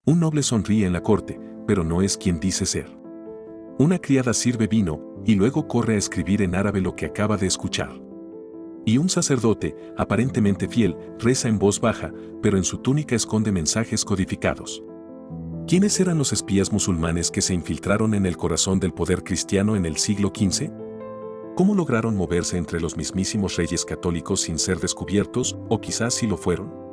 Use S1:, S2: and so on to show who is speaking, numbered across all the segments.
S1: Un noble sonríe en la corte, pero no es quien dice ser. Una criada sirve vino y luego corre a escribir en árabe lo que acaba de escuchar. Y un sacerdote, aparentemente fiel, reza en voz baja, pero en su túnica esconde mensajes codificados. ¿Quiénes eran los espías musulmanes que se infiltraron en el corazón del poder cristiano en el siglo XV? ¿Cómo lograron moverse entre los mismísimos reyes católicos sin ser descubiertos, o quizás sí lo fueron?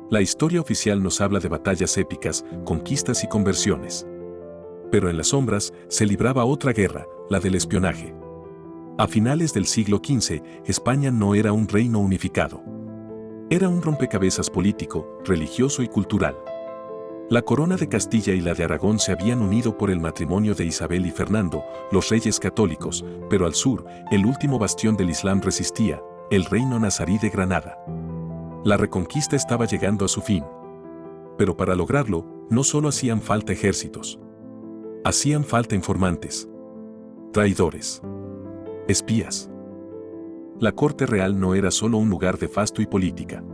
S1: La historia oficial nos habla de batallas épicas, conquistas y conversiones. Pero en las sombras se libraba otra guerra, la del espionaje. A finales del siglo XV, España no era un reino unificado. Era un rompecabezas político, religioso y cultural. La corona de Castilla y la de Aragón se habían unido por el matrimonio de Isabel y Fernando, los reyes católicos, pero al sur, el último bastión del Islam resistía, el reino nazarí de Granada. La reconquista estaba llegando a su fin. Pero para lograrlo, no solo hacían falta ejércitos. Hacían falta informantes, traidores, espías. La corte real no era solo un lugar de fasto y política.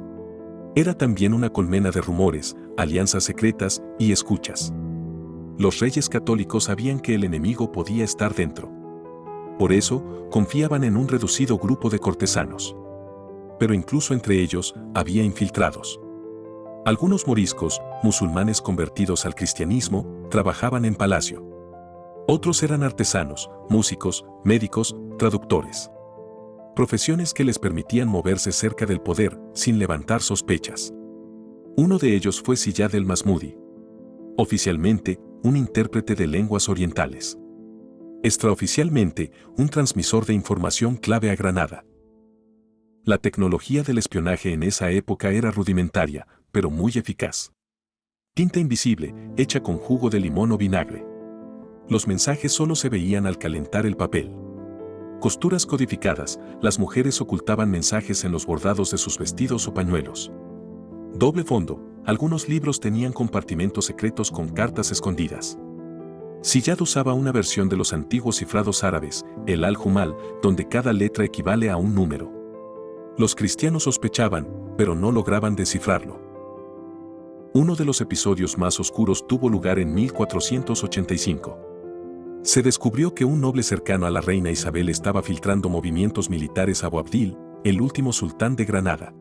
S1: Era también una colmena de rumores, alianzas secretas y escuchas. Los reyes católicos sabían que el enemigo podía estar dentro. Por eso, confiaban en un reducido grupo de cortesanos. Pero incluso entre ellos, había infiltrados. Algunos moriscos, musulmanes convertidos al cristianismo, trabajaban en palacio. Otros eran artesanos, músicos, médicos, traductores. Profesiones que les permitían moverse cerca del poder, sin levantar sospechas. Uno de ellos fue Ziyad el-Masmudi. Oficialmente, un intérprete de lenguas orientales. Extraoficialmente, un transmisor de información clave a Granada. La tecnología del espionaje en esa época era rudimentaria, pero muy eficaz. Tinta invisible, hecha con jugo de limón o vinagre. Los mensajes solo se veían al calentar el papel. Costuras codificadas, las mujeres ocultaban mensajes en los bordados de sus vestidos o pañuelos. Doble fondo, algunos libros tenían compartimentos secretos con cartas escondidas. Ziyad usaba una versión de los antiguos cifrados árabes, el al-Jumal, donde cada letra equivale a un número. Los cristianos sospechaban, pero no lograban descifrarlo. Uno de los episodios más oscuros tuvo lugar en 1485. Se descubrió que un noble cercano a la reina Isabel estaba filtrando movimientos militares a Boabdil, el último sultán de Granada.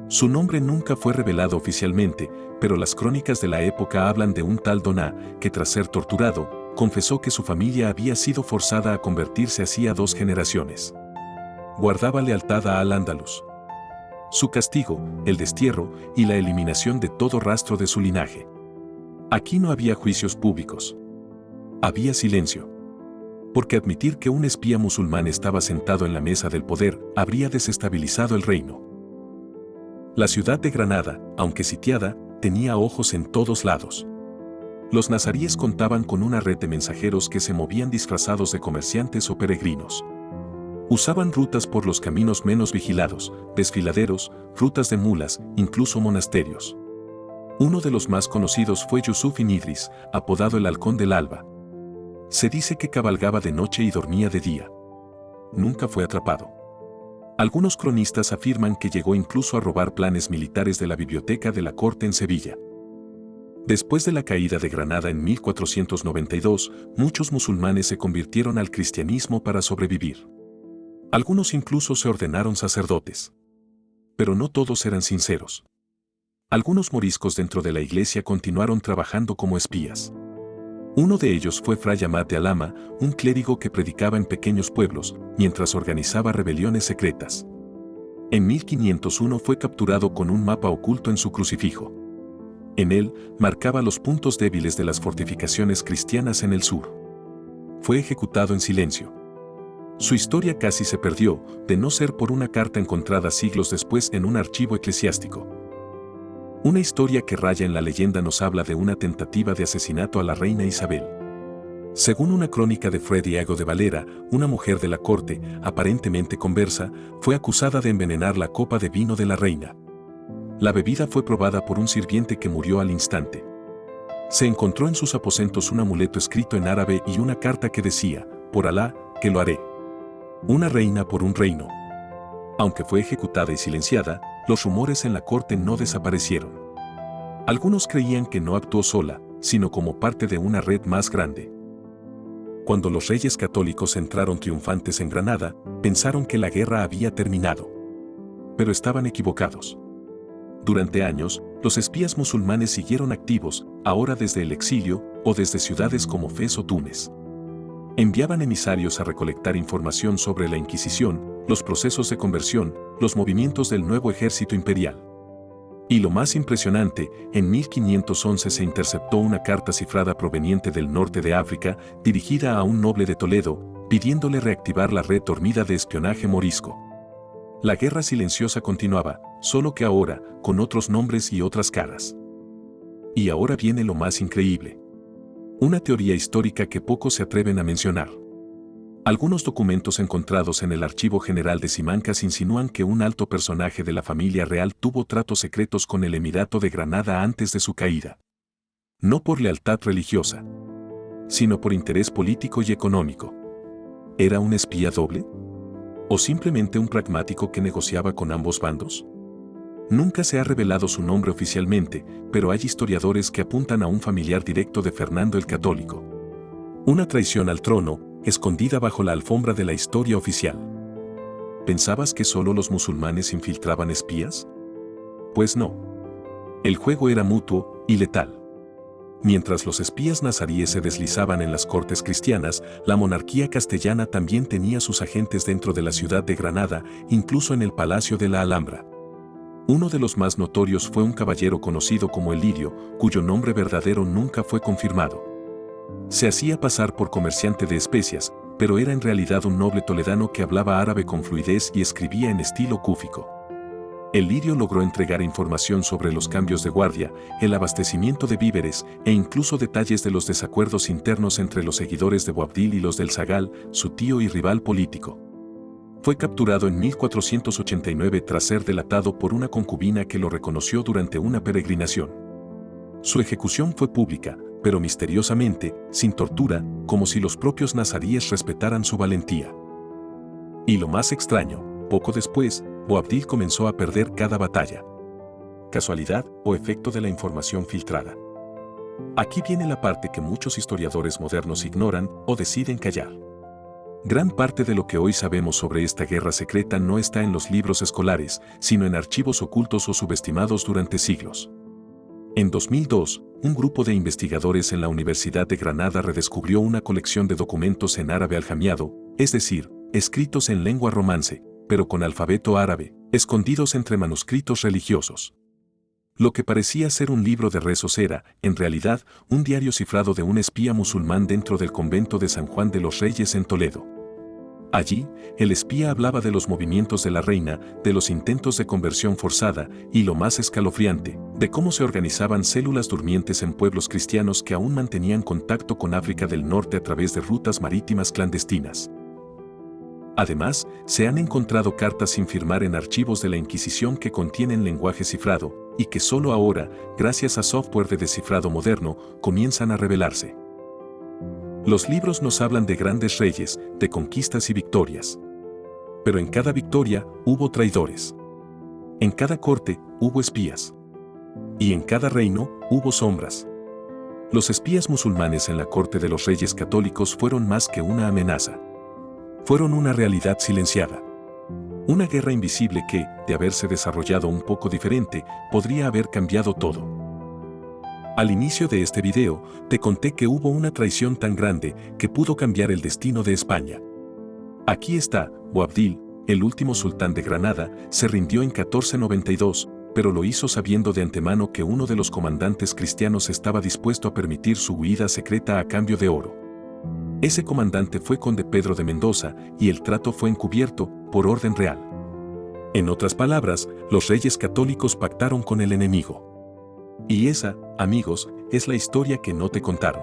S1: Su nombre nunca fue revelado oficialmente, pero las crónicas de la época hablan de un tal Doná, que tras ser torturado, confesó que su familia había sido forzada a convertirse hacía 2 generaciones. Guardaba lealtad a Al-Ándalus. Su castigo, el destierro y la eliminación de todo rastro de su linaje. Aquí no había juicios públicos. Había silencio. Porque admitir que un espía musulmán estaba sentado en la mesa del poder habría desestabilizado el reino. La ciudad de Granada, aunque sitiada, tenía ojos en todos lados. Los nazaríes contaban con una red de mensajeros que se movían disfrazados de comerciantes o peregrinos. Usaban rutas por los caminos menos vigilados, desfiladeros, rutas de mulas, incluso monasterios. Uno de los más conocidos fue Yusuf ibn Idris, apodado el Halcón del Alba. Se dice que cabalgaba de noche y dormía de día. Nunca fue atrapado. Algunos cronistas afirman que llegó incluso a robar planes militares de la biblioteca de la corte en Sevilla. Después de la caída de Granada en 1492, muchos musulmanes se convirtieron al cristianismo para sobrevivir. Algunos incluso se ordenaron sacerdotes. Pero no todos eran sinceros. Algunos moriscos dentro de la iglesia continuaron trabajando como espías. Uno de ellos fue Fray Ahmad de Alama, un clérigo que predicaba en pequeños pueblos, mientras organizaba rebeliones secretas. En 1501 fue capturado con un mapa oculto en su crucifijo. En él, marcaba los puntos débiles de las fortificaciones cristianas en el sur. Fue ejecutado en silencio. Su historia casi se perdió, de no ser por una carta encontrada siglos después en un archivo eclesiástico. Una historia que raya en la leyenda nos habla de una tentativa de asesinato a la reina Isabel. Según una crónica de Fray Diego de Valera, una mujer de la corte, aparentemente conversa, fue acusada de envenenar la copa de vino de la reina. La bebida fue probada por un sirviente que murió al instante. Se encontró en sus aposentos un amuleto escrito en árabe y una carta que decía, por Alá, que lo haré. Una reina por un reino. Aunque fue ejecutada y silenciada, los rumores en la corte no desaparecieron. Algunos creían que no actuó sola, sino como parte de una red más grande. Cuando los reyes católicos entraron triunfantes en Granada, pensaron que la guerra había terminado. Pero estaban equivocados. Durante años, los espías musulmanes siguieron activos, ahora desde el exilio o desde ciudades como Fez o Túnez. Enviaban emisarios a recolectar información sobre la Inquisición, los procesos de conversión, los movimientos del nuevo ejército imperial. Y lo más impresionante, en 1511 se interceptó una carta cifrada proveniente del norte de África, dirigida a un noble de Toledo, pidiéndole reactivar la red dormida de espionaje morisco. La guerra silenciosa continuaba, solo que ahora, con otros nombres y otras caras. Y ahora viene lo más increíble. Una teoría histórica que pocos se atreven a mencionar. Algunos documentos encontrados en el Archivo General de Simancas insinúan que un alto personaje de la familia real tuvo tratos secretos con el Emirato de Granada antes de su caída. No por lealtad religiosa, sino por interés político y económico. ¿Era un espía doble? ¿O simplemente un pragmático que negociaba con ambos bandos? Nunca se ha revelado su nombre oficialmente, pero hay historiadores que apuntan a un familiar directo de Fernando el Católico. Una traición al trono, escondida bajo la alfombra de la historia oficial. ¿Pensabas que solo los musulmanes infiltraban espías? Pues no. El juego era mutuo y letal. Mientras los espías nazaríes se deslizaban en las cortes cristianas, la monarquía castellana también tenía sus agentes dentro de la ciudad de Granada, incluso en el Palacio de la Alhambra. Uno de los más notorios fue un caballero conocido como el Lirio, cuyo nombre verdadero nunca fue confirmado. Se hacía pasar por comerciante de especias, pero era en realidad un noble toledano que hablaba árabe con fluidez y escribía en estilo cúfico. El Lirio logró entregar información sobre los cambios de guardia, el abastecimiento de víveres e incluso detalles de los desacuerdos internos entre los seguidores de Boabdil y los del Zagal, su tío y rival político. Fue capturado en 1489 tras ser delatado por una concubina que lo reconoció durante una peregrinación. Su ejecución fue pública, pero misteriosamente, sin tortura, como si los propios nazaríes respetaran su valentía. Y lo más extraño, poco después, Boabdil comenzó a perder cada batalla. ¿Casualidad o efecto de la información filtrada? Aquí viene la parte que muchos historiadores modernos ignoran o deciden callar. Gran parte de lo que hoy sabemos sobre esta guerra secreta no está en los libros escolares, sino en archivos ocultos o subestimados durante siglos. En 2002, un grupo de investigadores en la Universidad de Granada redescubrió una colección de documentos en árabe aljamiado, es decir, escritos en lengua romance, pero con alfabeto árabe, escondidos entre manuscritos religiosos. Lo que parecía ser un libro de rezos era, en realidad, un diario cifrado de un espía musulmán dentro del convento de San Juan de los Reyes en Toledo. Allí, el espía hablaba de los movimientos de la reina, de los intentos de conversión forzada y, lo más escalofriante, de cómo se organizaban células durmientes en pueblos cristianos que aún mantenían contacto con África del Norte a través de rutas marítimas clandestinas. Además, se han encontrado cartas sin firmar en archivos de la Inquisición que contienen lenguaje cifrado y que solo ahora, gracias a software de descifrado moderno, comienzan a revelarse. Los libros nos hablan de grandes reyes, de conquistas y victorias. Pero en cada victoria hubo traidores. En cada corte hubo espías. Y en cada reino hubo sombras. Los espías musulmanes en la corte de los reyes católicos fueron más que una amenaza. Fueron una realidad silenciada. Una guerra invisible que, de haberse desarrollado un poco diferente, podría haber cambiado todo. Al inicio de este video, te conté que hubo una traición tan grande que pudo cambiar el destino de España. Aquí está, Boabdil, el último sultán de Granada, se rindió en 1492, pero lo hizo sabiendo de antemano que uno de los comandantes cristianos estaba dispuesto a permitir su huida secreta a cambio de oro. Ese comandante fue conde Pedro de Mendoza y el trato fue encubierto, por orden real. En otras palabras, los reyes católicos pactaron con el enemigo. Y esa, amigos, es la historia que no te contaron.